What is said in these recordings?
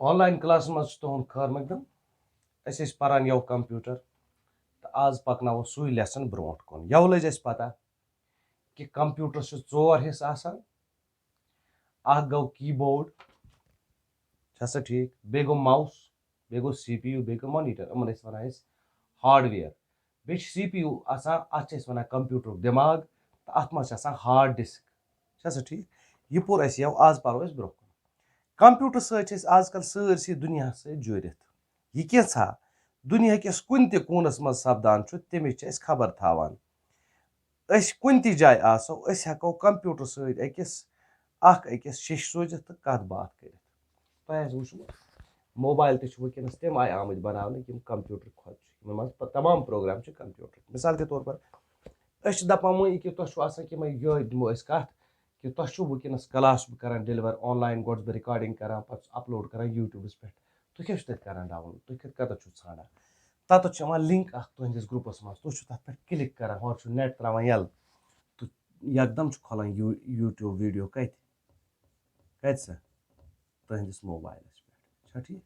Online class मज तुहद खैर मकदम पारान यव computer तो आज पकनो सू लेसन ब्रो कुन यव लज पता कि कंप्यूटर चोर हिस्स गो कीबोर्ड ठीक बे गो माउस बे गो CPU बे गो मॉनिटर अमन वन हार्डवेयर बे CPU अत वन कंप्यूटर दिमाग तो अत मज हार्ड डिस्क ठीक यह पोर यव आज परो ब्रो कंप्यूटर सज आजकल सरसी दुनिया जुड़ित यह क्या दुनिया किस कुन कूनस मज सपदान तमिच खबर थावान कुन जाय आसो हेको कंप्यूटर सकिस अकिस शिश सोजित तो कत बात कर तुम वो मोबाइल तस तम आय आम बना कंप्यूटर खुद तमाम प्रोग्राम कंप्यूटर मिसाल के तौर पर दपान वो कि तुम ये दिमो कत कि तुम वनस क्लास करान डिलीवर ऑनलाइन गो रिकॉर्डिंग करान पे अपलोड करान यूट्यूबस पे तुम क्या तक डाउनलोड तुम कत ाना तत लिंक तुहस ग्रुपस मज तुम तथ पे क्लिक करान हर नेट त्रावान यल तो एकदम खोलान यूट्यूब वीडियो कत तुहस मोबाइल पे ठीक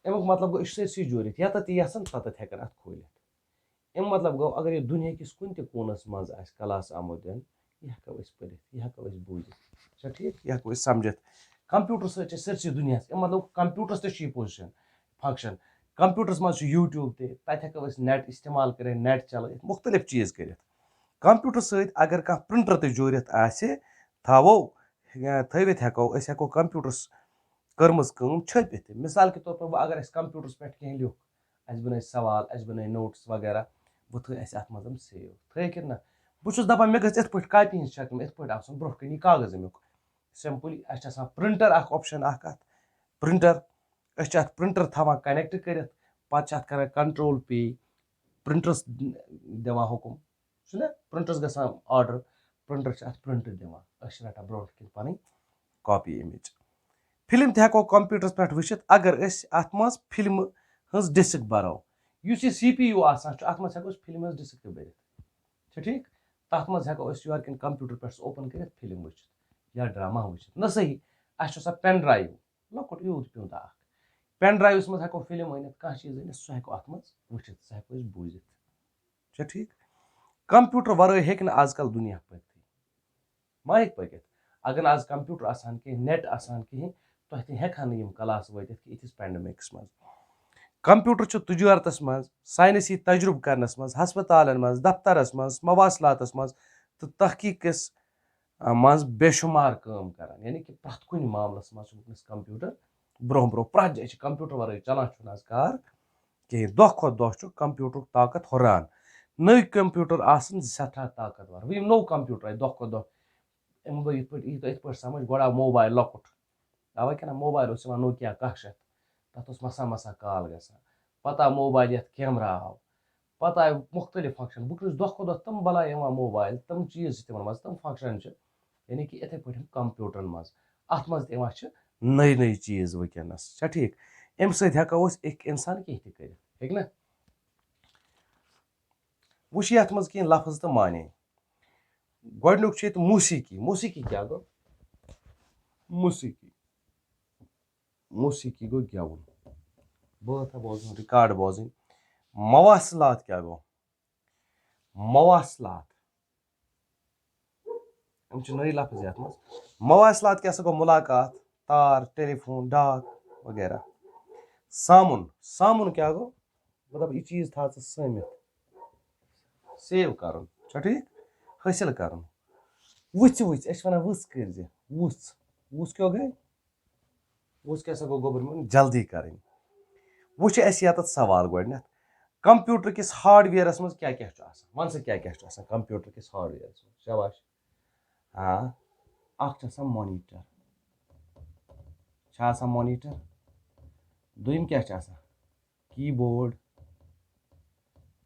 अमुक मतलब गो सरसी जुड़ित यत यसन तत हेकन अत खोलित अम मतलब गो अगर यह दुनिया किस कुन कूनस मज क्लास आमुत दिन यह हेको पढ़ित यह हेको बूझित ठीक यह हेको समझित कंप्यूटर सरसी दुनिया मतलब कंप्यूटरस ते पोजिशन फंक्शन कंप्यूटरस मज यूट्यूब तत हेको नेट इस्तेमाल कर नेट चल मुख्तलिफ चीज़ कर कंप्यूटर सत अगर कह प्रिंटर ते जोड़ित थवो थवित हेको कंप्यूटरस कर्मज छपित मिसाल के तौर पर अगर कंप्यूटरस पे कह लिख बन सवाल बन नोट्स वगैरह वो थ अत मज सेव थ ना बहुत दपान मे गई पे कापी हज शक्ल इत पे ब्रो कन कागज अमुक सिंपली प्रिंटर ऑप्शन प्रिंटर अत प्रिंटर थवान कनेक्ट कर पे कर कंट्रोल P प्रिंटरस दिवान हुकुम प्रिंटरस गसान ऑर्डर प्रिंटर प्रिंट दिवान रटान ब्रो कन पन कॉपी अमिच फिल्म तको कंप्यूटरस पे वचित अगर अत मज फिल्म हज डिस्क बरो यह CPU अत मज हेको फिल्म हज डिस्क भरित ठीक तथ मज हेको योर कन कंप्यूटर पे ओपन कर फिल्म वचित या ड्रामा वचित न सही अ पेन ड्राइव लकुट यूत प्यूत पेन ड्राइवस मज हेको फिल्म अनित कह चीज अनित सह हेको अत मज वचित सह हेको बूझित ठीक कंप्यूटर वराई हेक आजकल दुनिया पकि मा हेक पकित अगर आज कंप्यूटर आसान कह नेट आसान कहें तुह हेकान यम क्लास वातित कि इथिस पेंडेमिक्स मज कंप्यूटर तजारतस मज साइंसी तजुर्ब करनस मज हस्पतालन मज दफ्तरस मज मवासलातस मज तो तहकीकस मज बेशुमार काम करान यानी कि प्रथ कुन मामलस मज वनस कंप्यूटर ब्रो ब्रो प्रथ जाय कंप्यूटर वराई चलान आज कार कहें दह खो दह कंप्यूटर ताकत हुरान नई कंप्यूटर आसन सठा ताकतवर वो नो कंप्यूटर आए दह खो दह इत पे समझ गोड़ा मोबाइल लकुट तवे क्या मोबाइल नोकिया 100 तथ मसा मसा कॉल गसान पता मोबाइल ये कैमरा आव पता आय मुख्तलिफ फंक्शन बुक दह खो दह तम बलाय मोबाइल तम चीज तम मज तम फंक्शन यानी कि इथे पे कंप्यूटर मज अत मज नई नई चीज वनस ठीक अम सको एक इंसान कह कर ना वो ये मज कह लफ्ज तो माने गोडनुक मौसीकी मौसीकी क्या गो मौसीकी मौसीकी गो गेवन बात बोजन रिकॉर्ड बोजन मवासलात क्या गो मवासलात नई लफ्ज ये मवासलात क्या गो मुलाकात तार टेलीफोन डाक वगैरह सामुन सामुन क्या गो मतलब यह चीज था समित सेव कर ठीक हासिल कर वुच वुच वन वुच कर वुच वुच क्या गई वुच क्या गो गोबर जल्दी कर वो ये सवाल गोडन कंप्यूटर किस हार्डवेयरस मज क्या क्या वन सा क्या क्या कंप्यूटर किस हार्डवेयरस मज शाबाश हाँ अख मॉनिटर मॉनिटर दुम क्या कीबोर्ड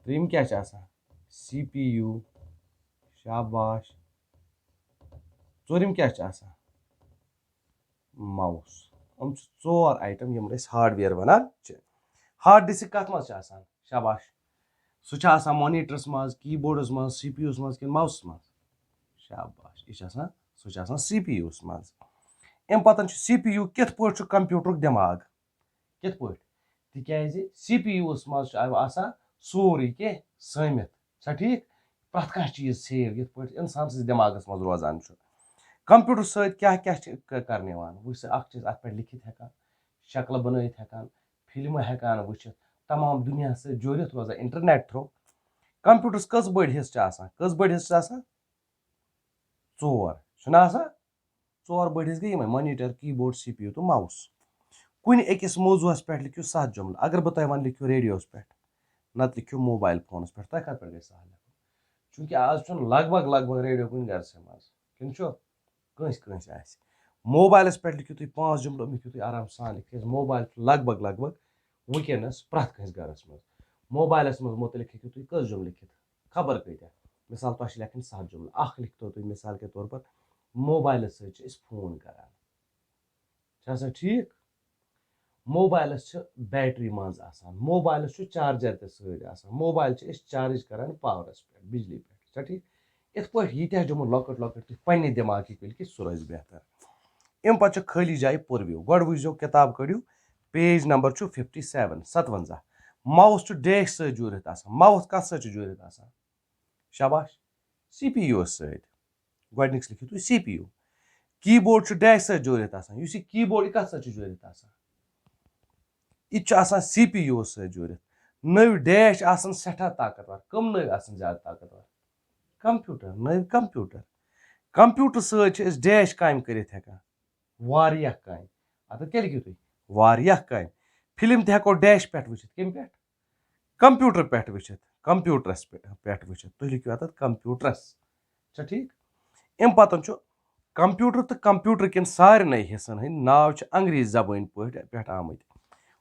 त्रिम क्या CPU शाबाश चोरिम क्या माउस हम चोर आइटम यम हार्डवेयर वनान हार्ड डिस्क कत मज शाबाश सह मॉनिटरस मज कीबोर्डस मज CPUs मज कि माउस मज शाबाश यह सह CPU मज अमि पतन CPU कित पॉइंट कंप्यूटर दिमाग कित पॉइंट तिकाज CPU मज आसान सोरे के समित छा ठीक प्रत कह चीज सेव ये इंसान सस दिमागस मज रोजान कंप्यूटर सत क्या करने वो चीज अत पे लिखित हेकान शक्ल बनत हेकान फिल्म हेकान वुचित तमाम दुनिया से जोड़ित रोजान इंटरनेट थ्रू कंप्यूटर्स कस बड़ हिस्स बड़ हिस्स चोर बड़ हिस्स गई मॉनिटर कीबोर्ड CPU तो माउस कुन अकिस मौजूस पे लिखियो 7 जुमल अगर बह तुम लिखियो रेडियोस पे नत लिखियो मोबाइल फोनस पे तुम कत पे गई सहल चूंकि आज लगभग रेडियो कुन घर से मज कस मोबाइलस पे लिखियो तुम 5 जुमल लिखियो तुम आराम सान लिखियो मोबाइल लगभग वनस प्रत कस घरस मज मोबाइलस मज मुतलिक हेकि तुम कस जुमल लिखित खबर कत्या मिसाल तुम लिखन 7 जुमल लिखतो तुम मिसाल के तौर पर मोबाइल सत फोन करान ठीक मोबाइलस बैटरी मज आसान मोबाइलस चार्जर ते मोबाइल चार्ज करान पावरस पे बिजली पे ठीक इत पे यीत्या जुमल लकट तुम पन्ने दिमाग कि सह रोज बेहतर अम पे खाली जाए पुरव्यू गो वुचो किताब कड़ियो पेज नंबर 57 माउस डैश सत जुड़ित माउस कत सत जुड़ित शाबाश CPU सत गोडनिक्स लिखियो तुम CPU कीबोर्ड डैश सत जुड़ित कीबोर्ड कत सत जुड़ित यह CPU सत जुड़ित नव डैश सठा ताकतवर कम नव ज्यादा ताकतवर कंप्यूटर नव कंप्यूटर सत डैश काम कर काम अत क्या लिखियो तुम वारियाह काम फिल्म तको डैश पे वुचित कम पे कंप्यूटर पे वुचित कंप्यूटरस पे वुचित तुम लिखियो अत कंप्यूटरस ठीक अम पतन कंप्यूटर तो कंप्यूटर किन सारे हिस्सन हंद नाव अंग्रेजी जबान पे आमत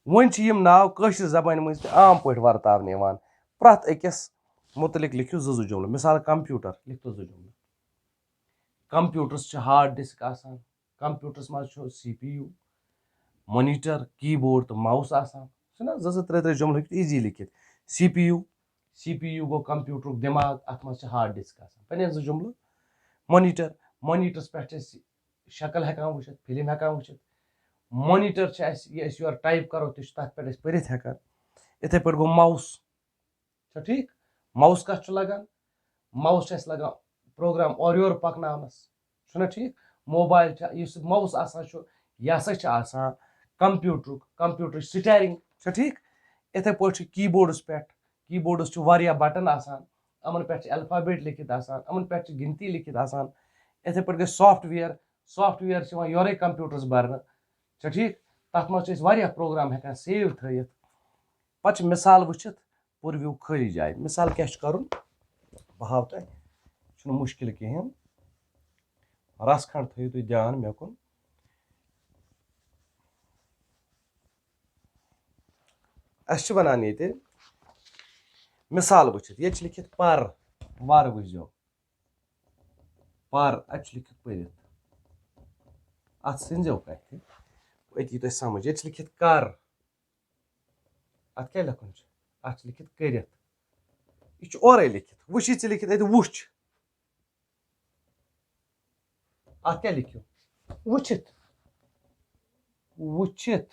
वन नाव कशर जबान मज आम पे वर्तावन प्रत अकिस मुतलिक लिखियो जो जुमल मिसाल कंप्यूटर लिखतो 2 जुमल कंप्यूटरस हार्ड डिस्क कंप्यूटरस मज CPU मॉनिटर कीबोर्ड तो माउस ना 2-3 जुमल इजी लिखित CPU गो कंप्यूटर दिमाग अत मज हार्ड डिस्क पे 2 जुमल मॉनिटरस पे शक्ल हेकान वुचित फिल्म हेकान वुचित मॉनिटर यह टाइप करो तथ पे पढ़ित हेकान इथे पे गो माउस ठीक माउस कत लगान माउस लगान प्रोग्राम और योर पकनावनस ठीक मोबाइल माउस यह कंप्यूटर स्टीयरिंग ठीक इथे पे कीबोर्डस पे बटन अमन पे अल्फाबेट लिखित अमन पे गिनती लिखित इथे पे गई सॉफ्टवेयर योरे कंप्यूटर्स भरना ठीक तथ मज प्रोग्राम हेकान सेव थयित पे मिसाल वुचित पुरव्यू खाली जाए मिसाल क्या कर बह हाव तुम मुश्किल कहें रस खंड थो तुम ध्यान मे कुन अस वनान ये मिसाल वुचित ये लिखित पर वर वुचो पर अत लिखित पढ़ित अत सिंजो कथ अती तुम समझ ये लिखित कर अत क्या लिखुन अत लिखित करित यह और लिखित वुच लिखित अत वुच अत क्या लिखियो वुचित वुचित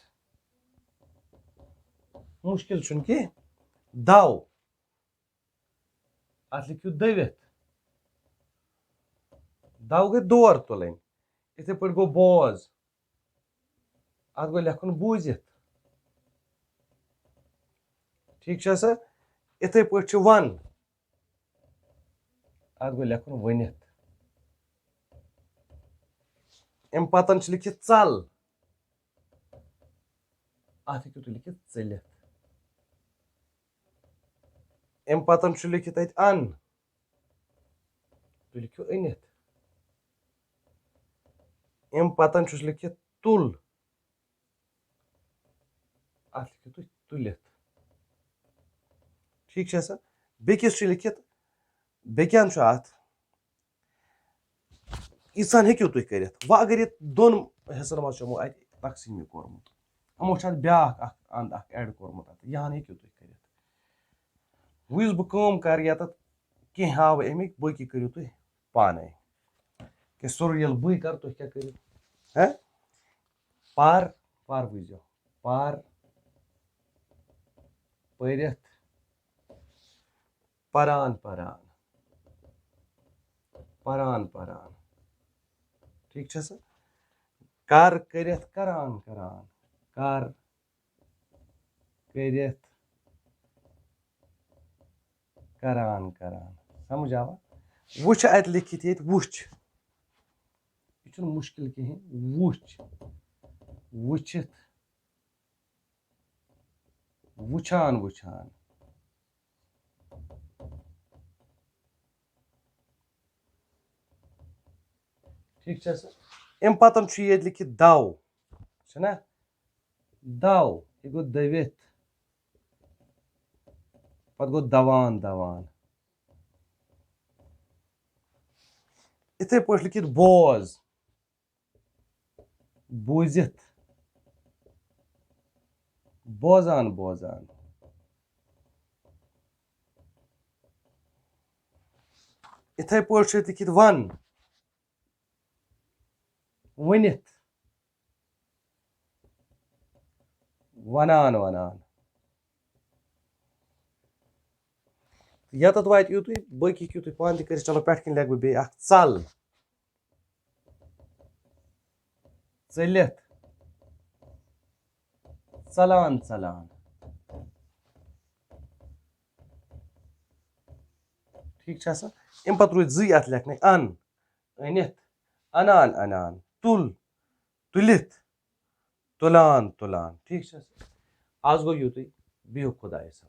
मुश्किल कि दव अत लिखियो दवित दव गई दौर तुलन इथे पे गो बोज अत गो लिखुन बूजित ठीक इथे पे वन अत गो लिखुन वनित अम पतन लिखित चल अत हेकु तुम लिखित चलित अम पतन लिखित अत अन तुम लिखियो अनित अम पतन लिखित तुल अत लिखियो तुम तुलित ठीक बेकिस लिखित बेकियान अत ईसान हेकु तुम कर अगर ये दोन हिस्सन मज तकसीम कोर्मुत यमो ब्या अंद एड कोर्मुत अत यहान हेकु तुम कर वह बह कर ये कह हाव अमिक बाकी करो तुम पाने कि सोर ये बह कर तुम क्या करो पर बुझो पर परित परान परान परान परान ठीक है सर कर करित करान करान कर करित करान करान समझ आवा वुछ अत लिखित ये वुछ ये मुश्किल कहें वुछ वुछित वुछान वुछान ठीक है सर अम पतन ये लिखित दव ना दव ये गो दवित पत गो दवान दवान इथे पे लिखित बोज बूजित बोजान बोजान इथे पे लिखित वन वनित वनान वनान यत वात यूत बाकी क्यों पान कर चलो पे लिख बह बे चल चलित चलान चलान ठीक है सर अम पे रूद जी अत लेखन अन अनित अनान अनान तुल तुलित तुलान तुलान ठीक है आज गो यूत बिहु खुदायस।